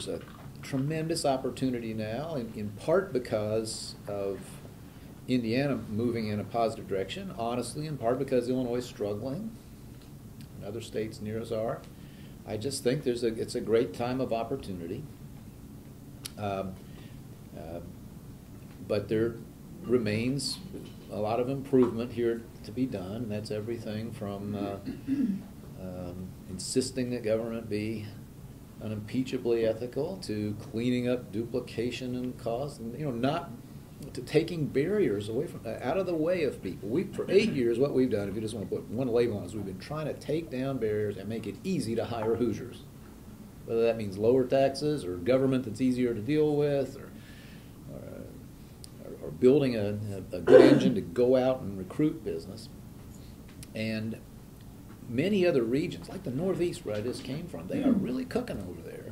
there's a tremendous opportunity now, in part because of Indiana moving in a positive direction, honestly, in part because Illinois is struggling, and other states near us are. I just think it's a great time of opportunity. But there remains a lot of improvement here to be done. That's everything from insisting that government be unimpeachably ethical to cleaning up duplication and cost, and not to taking barriers away from out of the way of people. For 8 years, what we've done, if you just want to put one label on it, is we've been trying to take down barriers and make it easy to hire Hoosiers. Whether that means lower taxes or government that's easier to deal with, or building a good engine to go out and recruit business. And many other regions, like the Northeast where I just came from, they are really cooking over there.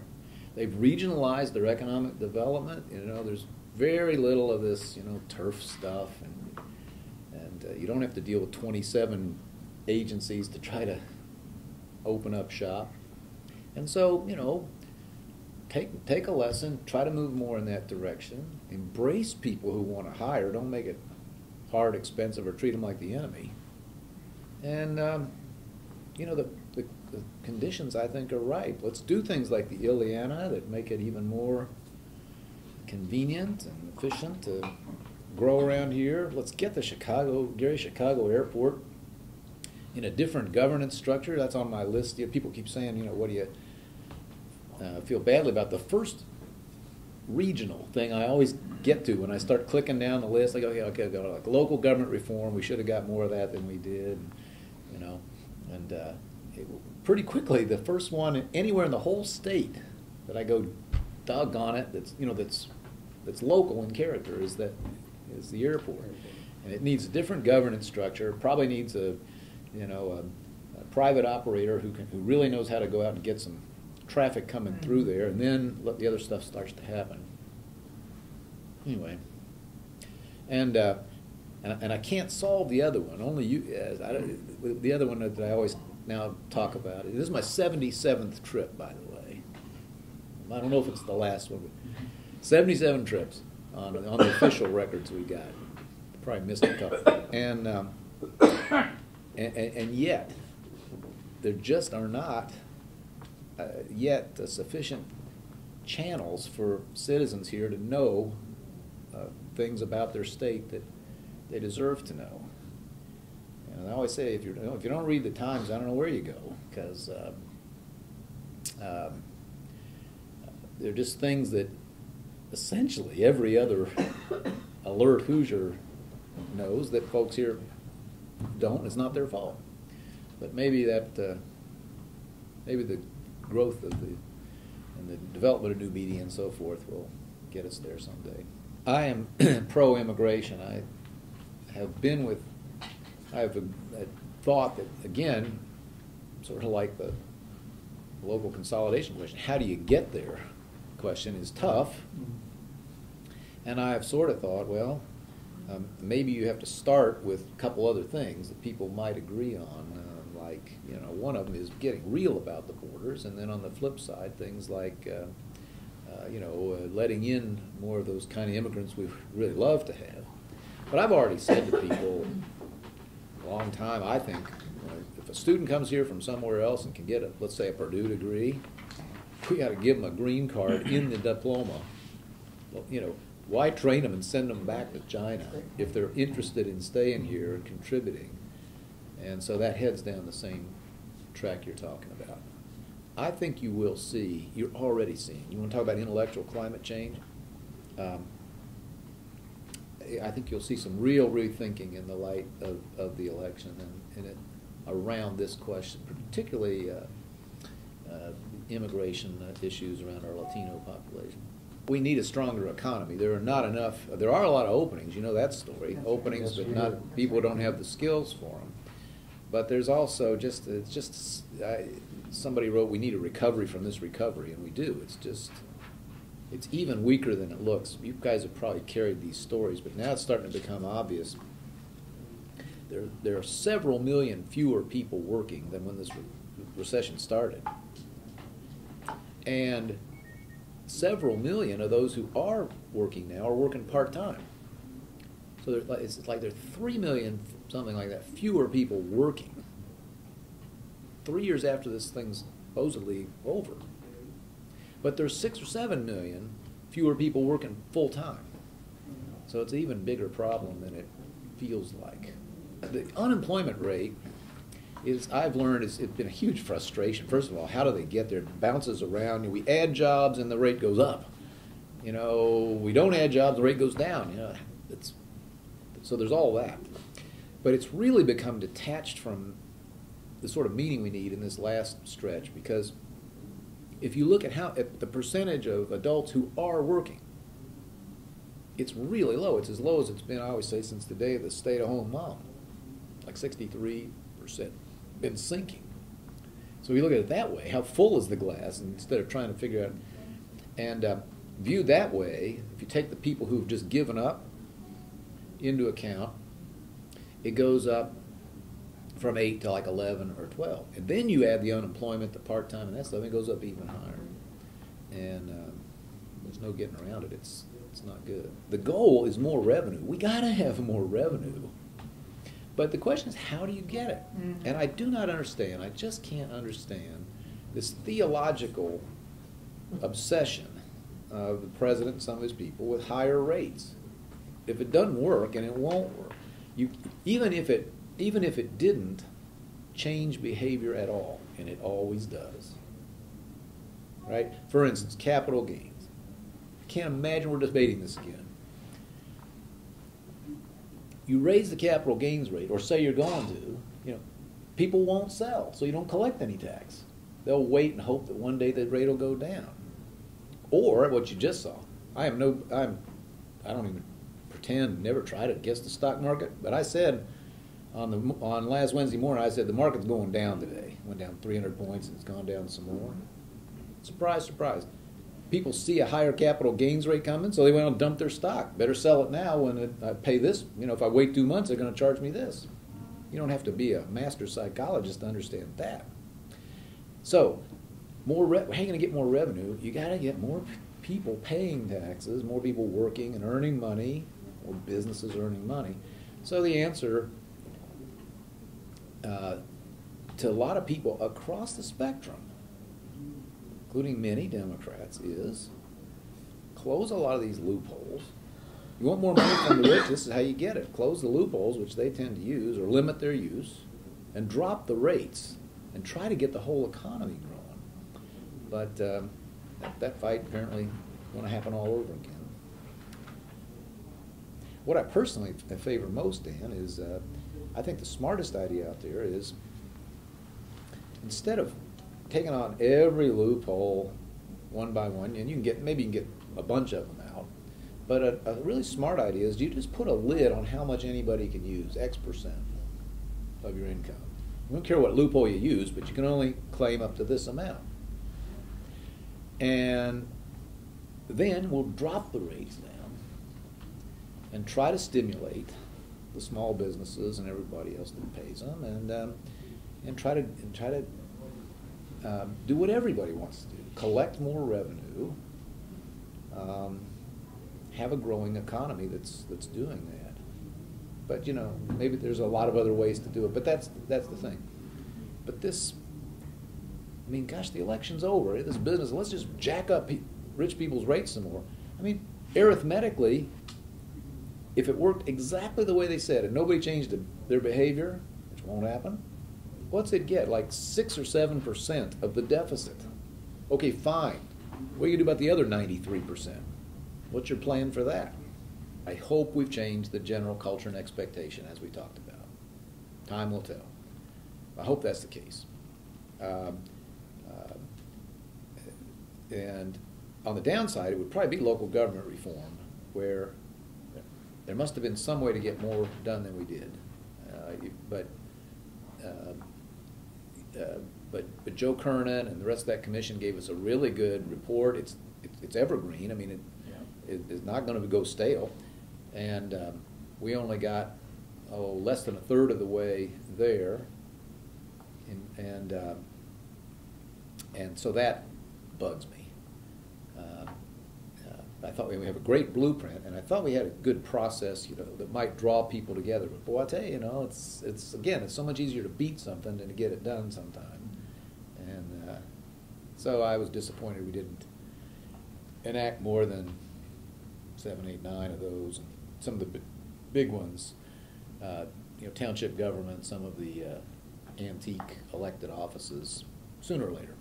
They've regionalized their economic development. There's very little of this, turf stuff, and you don't have to deal with 27 agencies to try to open up shop. And so, take a lesson, try to move more in that direction, embrace people who want to hire, don't make it hard, expensive, or treat them like the enemy. And, the conditions, I think, are ripe. Let's do things like the Ileana that make it even more convenient and efficient to grow around here. Let's get the Gary Chicago Airport in a different governance structure. That's on my list. People keep saying, what do you feel badly about? The first regional thing I always get to when I start clicking down the list, I go, okay, like local government reform. We should have got more of that than we did, and pretty quickly the first one anywhere in the whole state that I go, doggone it, that's local in character is the airport, and it needs a different governance structure. Probably needs a private operator who really knows how to go out and get some traffic coming through there, and then let the other stuff starts to happen. Anyway, and I can't solve the other one. Only you. The other one that I always now talk about. This is my 77th trip, by the way. I don't know if it's the last one, but 77 trips on the official records we got. Probably missed a couple, and yet there just are not yet sufficient channels for citizens here to know things about their state that they deserve to know. And I always say, if you don't read the Times, I don't know where you go, because they're just things that essentially every other alert Hoosier knows that folks here don't. It's not their fault, but maybe maybe the growth of and the development of new media and so forth will get us there someday. I am pro-immigration. I have a thought that, again, sort of like the local consolidation question, how do you get there question is tough. And I have sort of thought, well, maybe you have to start with a couple other things that people might agree on. Like, one of them is getting real about the borders, and then on the flip side, things like, letting in more of those kind of immigrants we really love to have. But I've already said to people a long time, I think, if a student comes here from somewhere else and can get, let's say, a Purdue degree, we got to give them a green card in the diploma. Well, why train them and send them back to China if they're interested in staying here and contributing? And so that heads down the same track you're talking about. I think you will see, you're already seeing, you want to talk about intellectual climate change? I think you'll see some real rethinking in the light of the election and around this question, particularly immigration issues around our Latino population. We need a stronger economy. There are not enough, there are a lot of openings, that story, openings, but not people who don't have the skills for them. But there's also somebody wrote, we need a recovery from this recovery, and we do. It's even weaker than it looks. You guys have probably carried these stories, but now it's starting to become obvious. There are several million fewer people working than when this recession started. And several million of those who are working now are working part-time. So it's like there are 3 million, something like that, fewer people working 3 years after this thing's supposedly over. But there's 6 or 7 million fewer people working full-time. So it's an even bigger problem than it feels like. The unemployment rate is, I've learned, it's been a huge frustration. First of all, how do they get there? It bounces around. We add jobs and the rate goes up. We don't add jobs, the rate goes down. So there's all that. But it's really become detached from the sort of meaning we need in this last stretch, because if you look at the percentage of adults who are working, it's really low. It's as low as it's been, I always say, since the day of the stay-at-home mom. Like 63%. Been sinking. So we look at it that way. How full is the glass? And instead of trying to figure out, and viewed that way, if you take the people who've just given up into account, it goes up from 8 to like 11 or 12. And then you add the unemployment, the part-time, and that stuff, it goes up even higher. And there's no getting around it. It's not good. The goal is more revenue. We got to have more revenue. But the question is, how do you get it? Mm-hmm. And I do not understand, I just can't understand this theological obsession of the president and some of his people with higher rates. If it doesn't work, and it won't work, even if it didn't change behavior at all, and it always does, right? For instance, capital gains. I can't imagine we're debating this again. You raise the capital gains rate, or say you're going to, people won't sell, so you don't collect any tax. They'll wait and hope that one day the rate will go down. Or what you just saw. I don't even pretend, never try to guess the stock market, but I said on last Wednesday morning, I said the market's going down today. It went down 300 points and it's gone down some more. Surprise, surprise. People see a higher capital gains rate coming, so they went and dumped their stock. Better sell it now when I pay this. If I wait 2 months, they're going to charge me this. You don't have to be a master psychologist to understand that. So, how are you going to get more revenue? You got to get more people paying taxes, more people working and earning money, or businesses earning money. So the answer to a lot of people across the spectrum, including many Democrats, is close a lot of these loopholes. You want more money from the rich, this is how you get it. Close the loopholes, which they tend to use, or limit their use, and drop the rates, and try to get the whole economy growing. But that fight apparently is going to happen all over again. What I personally favor most, Dan, is I think the smartest idea out there is, instead of taking on every loophole one by one, and maybe you can get a bunch of them out, but a really smart idea is you just put a lid on how much anybody can use, X% of your income. You don't care what loophole you use, but you can only claim up to this amount. And then we'll drop the rates down and try to stimulate the small businesses and everybody else that pays them, and try to do what everybody wants to do: collect more revenue, have a growing economy that's doing that. But maybe there's a lot of other ways to do it. But that's the thing. But this, gosh, the election's over. This business, let's just jack up rich people's rates some more. Arithmetically, if it worked exactly the way they said and nobody changed their behavior, which won't happen, what's it get? Like 6 or 7% of the deficit. Okay, fine. What are you going to do about the other 93%? What's your plan for that? I hope we've changed the general culture and expectation, as we talked about. Time will tell. I hope that's the case. And on the downside, it would probably be local government reform, where there must have been some way to get more done than we did. But Joe Kernan and the rest of that commission gave us a really good report. It's evergreen. It is not going to go stale. And we only got less than a third of the way there, and so that bugs me. I thought we have a great blueprint, and I thought we had a good process, that might draw people together. But boy, I tell you, it's again, it's so much easier to beat something than to get it done sometime. And so I was disappointed we didn't enact more than 7, 8, 9 of those. And some of the big ones, township government, some of the antique elected offices, sooner or later.